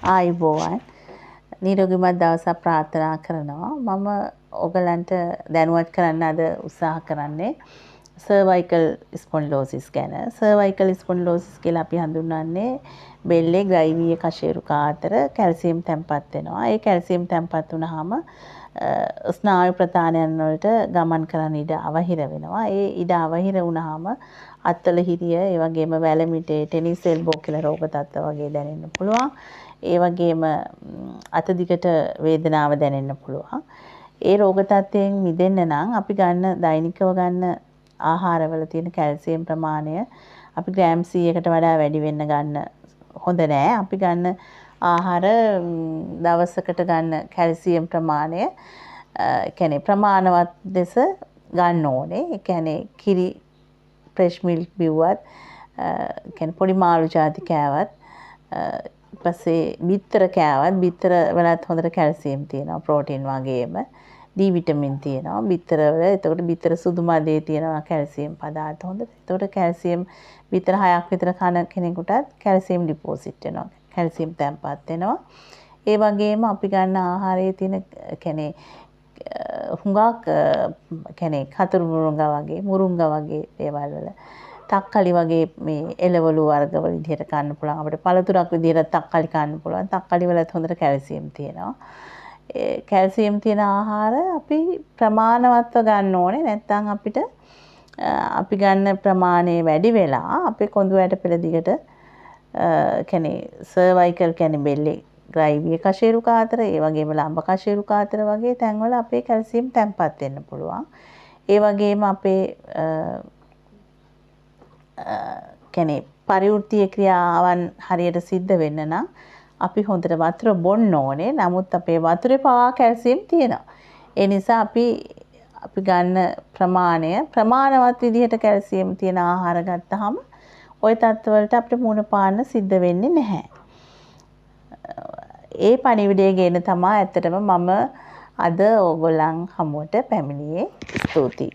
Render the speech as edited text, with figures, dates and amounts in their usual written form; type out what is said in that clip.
ආයුබෝවන් නිරෝගීමත් දවසක් ප්‍රාර්ථනා කරනවා. මම ඔයගලන්ට දැනුවත් කරන්න අද උත්සාහ කරන්නේ සර්වයිකල් ස්පොන්ඩිලෝසිස් ගැන. සර්වයිකල් ස්පොන්ඩිලෝසිස් කියලා අපි හඳුන්වන්නේ බෙල්ලේ ග්‍රයිවීය කශේරුකා අතර කැල්සියම් තැන්පත් වෙනවා. ඒ කැල්සියම් තැන්පත් වුනහම ස්නායු ප්‍රතානයන් වලට ගමන් කරන්න ඉඩ අවහිර වෙනවා. ඒ ඉඩ අවහිර වුනහම අත්වල හිරිය, ඒ වගේම වැලමිටේ, ටෙනිස් එල්බෝ කියලා රෝග තත්ත්ව වගේ දැනෙන්න පුළුවන්. ඒ වගේම අත දිගට වේදනාව දැනෙන්න පුළුවන්. ඒ රෝග තත්ත්වයෙන් මිදෙන්න නම් අපි දෛනිකව ගන්න ආහාරවල තියෙන කැල්සියම් ප්‍රමාණය අපි ග්‍රෑම් 100කට වඩා වැඩි වෙන්න ගන්න හොඳ නෑ. අපි ගන්න ආහාර දවසකට ගන්න කැල්සියම් ප්‍රමාණය කියන්නේ ප්‍රමාණවත් ලෙස ගන්න ඕනේ. ඒ කියන්නේ කිරි ෆ්‍රෙෂ් මිල්ක් බිව්වත් කියන්නේ පොඩි මාළු ಜಾති කෑවත් ඊපස්සේ බිත්තර කෑවත් බිත්තර වලත් හොඳට කැල්සියම් තියෙනවා. ප්‍රෝටීන් වගේම D විටමින් තියෙනවා. බිත්තර වල එතකොට බිත්තර සුදු මදේ තියෙනවා කැල්සියම් පදාර්ථ හොඳට. එතකොට කැල්සියම් බිත්තර 6ක් විතර කන කෙනෙකුටත් කැල්සියම් ඩිපොසිට් වෙනවා. කැල්සියම් තැන්පත් වෙනවා. ඒ වගේම අපි ගන්න ආහාරයේ තියෙන කියන්නේ හුඟක් කියන්නේ කතරු මුරුංගා වගේ දේවල් වල තක්කලි වගේ මේ එළවලු වර්ග වල විදිහට කන්න පුළුවන්. අපිට පළතුරක් විදිහට තක්කලි කන්න පුළුවන්. තක්කලි වලත් හොඳට කැල්සියම් තියෙනවා. ඒ කැල්සියම් තියෙන ආහාර අපි ප්‍රමාණවත්ව ගන්න ඕනේ. නැත්නම් අපිට අපි ගන්න ප්‍රමාණය වැඩි වෙලා අපේ කොඳු ඇට පෙළ දිගට කියන්නේ සර්වයිකල් කියන්නේ බෙල්ලේ ග්‍රයිවීය කශේරුකා අතර, ඒ වගේම ලම්බ කශේරුකා අතර වගේ තැන්වල අපේ කැල්සියම් තැන්පත් වෙන්න පුළුවන්. ඒ වගේම අපේ කියන්නේ පරිවෘත්තීය ක්‍රියාවන් හරියට සිද්ධ වෙන්න නම් අපි හොඳට වතුර බොන්න ඕනේ. නමුත් අපේ වතුරේ පවා කැල්සියම් තියෙනවා. ඒ නිසා අපි ගන්න ප්‍රමාණය ප්‍රමාණවත් විදිහට කැල්සියම් තියෙන ආහාර ගත්තාම ওই තත්ත්වවලට අපිට මුහුණ පාන්න සිද්ධ වෙන්නේ නැහැ. ඒ පණිවිඩය ගෙන තමයි ඇත්තටම මම අද ඕගොල්ලන් හමුවට පැමිණියේ. ස්තුතියි.